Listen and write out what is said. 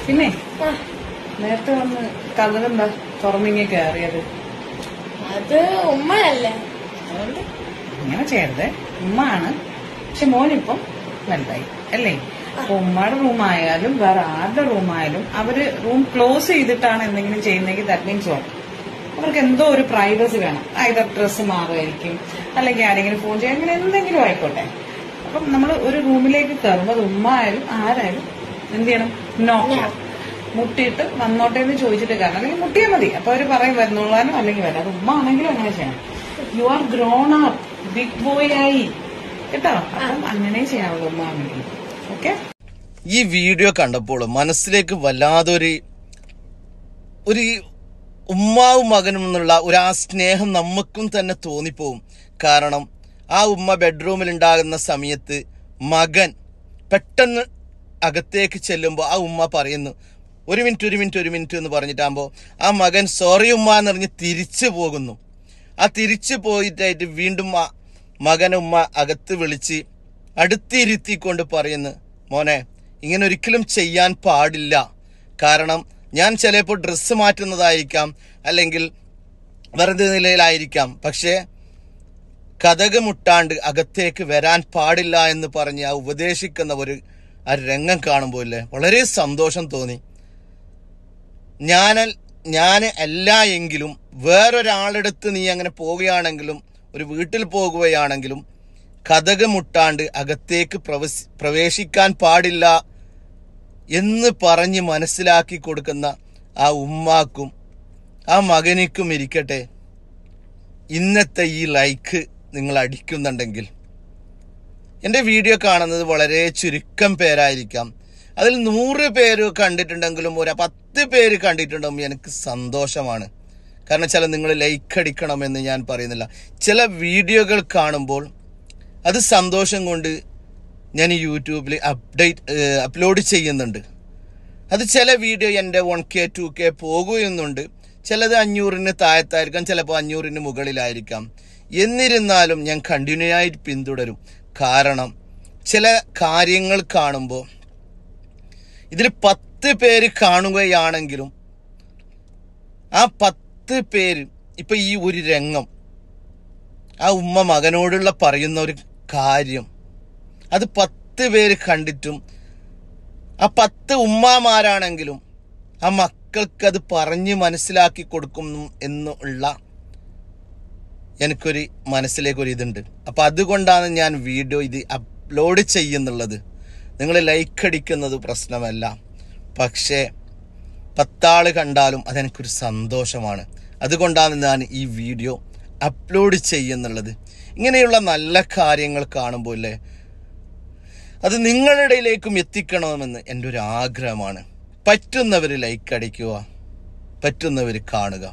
പിന്നെ നേരത്തെ വന്ന് കഥകെന്താ തുറന്നിങ്ങി കയറിയത്? അത് ഉമ്മയല്ലേ, അതുകൊണ്ട് ഇങ്ങനെ ചെയ്യരുതേ. ഉമ്മ ആണ്, പക്ഷെ മോനിപ്പം വലുതായി അല്ലേ? അപ്പൊ ഉമ്മയുടെ റൂമായാലും വേറെ ആരുടെ റൂമായാലും അവര് റൂം ക്ലോസ് ചെയ്തിട്ടാണ് എന്തെങ്കിലും ചെയ്യുന്നെങ്കിൽ ദാറ്റ് മീൻസ് വാട്ട്, അവർക്ക് എന്തോ ഒരു പ്രൈവസി വേണം. ഐദർ ഡ്രസ്സ് മാറുമായിരിക്കും, അല്ലെങ്കിൽ ആരെങ്കിലും ഫോൺ ചെയ്യാൻ, അങ്ങനെ എന്തെങ്കിലും ആയിക്കോട്ടെ. അപ്പം നമ്മൾ ഒരു റൂമിലേക്ക് കയറുമ്പോൾ അത് ഉമ്മ ആയാലും ആരായാലും എന്ത് ചെയ്യണം? നോക്ക് മുട്ടിയിട്ട് വന്നോട്ടെ എന്ന് ചോദിച്ചിട്ട് കാരണം, അല്ലെങ്കിൽ മുട്ടിയാൽ മതി. അപ്പൊ അവര് പറയും വരുന്നോളാനോ അല്ലെങ്കിൽ വരാം. അത് ഉമ്മ ആണെങ്കിലും അങ്ങനെ ചെയ്യണം. You are grown up, big boy ആയി കേട്ടോ. അപ്പം അങ്ങനെ ചെയ്യാവുള്ളൂ ഉമ്മ ആണെങ്കിൽ. ഓക്കെ. ഈ വീഡിയോ കണ്ടപ്പോൾ മനസ്സിലേക്ക് വല്ലാതൊരു ഉമ്മാവും മകനും എന്നുള്ള ഒരു ആ സ്നേഹം നമുക്കും തന്നെ തോന്നിപ്പോവും. കാരണം ആ ഉമ്മ ബെഡ്റൂമിൽ ഉണ്ടാകുന്ന സമയത്ത് മകൻ പെട്ടെന്ന് അകത്തേക്ക് ചെല്ലുമ്പോൾ ആ ഉമ്മ പറയുന്നു ഒരു മിനിറ്റ് എന്ന് പറഞ്ഞിട്ടാകുമ്പോൾ ആ മകൻ സോറി ഉമ്മ എന്നറിഞ്ഞ് തിരിച്ചു പോകുന്നു. ആ തിരിച്ചു പോയിട്ടായിട്ട് വീണ്ടും മകനെ ഉമ്മ അകത്ത് വിളിച്ച് അടുത്തിരുത്തിക്കൊണ്ട് പറയുന്നു, മോനെ ഇങ്ങനെ ഒരിക്കലും ചെയ്യാൻ പാടില്ല. കാരണം ഞാൻ ചിലപ്പോൾ ഡ്രസ്സ് മാറ്റുന്നതായിരിക്കാം, അല്ലെങ്കിൽ വെറുതെ നിലയിലായിരിക്കാം, പക്ഷേ കതക് മുട്ടാണ്ട് അകത്തേക്ക് വരാൻ പാടില്ല എന്ന് പറഞ്ഞ് ആ ഉപദേശിക്കുന്ന ആ രംഗം കാണുമ്പോൾ ഇല്ലേ വളരെ സന്തോഷം തോന്നി. ഞാൻ അല്ല എങ്കിലും വേറൊരാളെടുത്ത് നീ അങ്ങനെ പോവുകയാണെങ്കിലും, ഒരു വീട്ടിൽ പോകുകയാണെങ്കിലും കതക് മുട്ടാണ്ട് അകത്തേക്ക് പ്രവേശിക്കാൻ പാടില്ല എന്ന് പറഞ്ഞ് മനസ്സിലാക്കി കൊടുക്കുന്ന ആ ഉമ്മാക്കും ആ മകനിക്കും ഇരിക്കട്ടെ ഇന്നത്തെ ഈ ലൈക്ക് നിങ്ങൾ അടിക്കുന്നുണ്ടെങ്കിൽ. എൻ്റെ വീഡിയോ കാണുന്നത് വളരെ ചുരുക്കം പേരായിരിക്കാം. അതിൽ 100 പേര് കണ്ടിട്ടുണ്ടെങ്കിലും ഒരു 10 പേര് കണ്ടിട്ടുണ്ടെങ്കിൽ എനിക്ക് സന്തോഷമാണ്. കാരണം ചില നിങ്ങൾ ലൈക്ക് അടിക്കണമെന്ന് ഞാൻ പറയുന്നില്ല. ചില വീഡിയോകൾ കാണുമ്പോൾ അത് സന്തോഷം കൊണ്ട് ഞാൻ യൂട്യൂബിൽ അപ്ലോഡ് ചെയ്യുന്നുണ്ട്. അത് ചില വീഡിയോ എൻ്റെ 1K 2K പോകുന്നുണ്ട്. ചിലത് 500-ന് താഴത്തായിരിക്കാം, ചിലപ്പോൾ 500-ന് മുകളിലായിരിക്കാം. എന്നിരുന്നാലും ഞാൻ കണ്ടിന്യൂ ആയിട്ട് പിന്തുടരും. കാരണം ചില കാര്യങ്ങൾ കാണുമ്പോൾ ഇതിൽ 10 പേര് കാണുകയാണെങ്കിലും ആ 10 പേര് ഇപ്പൊ ഈ ഒരു രംഗം, ആ ഉമ്മ മകനോടുള്ള പറയുന്ന ഒരു കാര്യം, അത് 10 പേര് കണ്ടിട്ടും ആ 10 ഉമ്മമാരാണെങ്കിലും ആ മക്കൾക്ക് അത് പറഞ്ഞ് മനസ്സിലാക്കി കൊടുക്കുന്നു എന്നുള്ള എനിക്കൊരു മനസ്സിലേക്കൊരു ഇതുണ്ട്. അപ്പം അതുകൊണ്ടാണ് ഞാൻ വീഡിയോ ഇത് അപ്ലോഡ് ചെയ്യുന്നുള്ളത്. നിങ്ങൾ ലൈക്ക് അടിക്കുന്നത് പ്രശ്നമല്ല, പക്ഷേ 10 ആൾ കണ്ടാലും അതെനിക്കൊരു സന്തോഷമാണ്. അതുകൊണ്ടാണ് ഞാൻ ഈ വീഡിയോ അപ്ലോഡ് ചെയ്യുന്നുള്ളത്. ഇങ്ങനെയുള്ള നല്ല കാര്യങ്ങൾ കാണുമ്പോൾ അല്ലേ അത് നിങ്ങളുടെ ഇടയിലേക്കും എത്തിക്കണമെന്ന് എൻ്റെ ഒരു ആഗ്രഹമാണ്. പറ്റുന്നവർ ലൈക്ക് അടിക്കുക, പറ്റുന്നവർ കാണുക.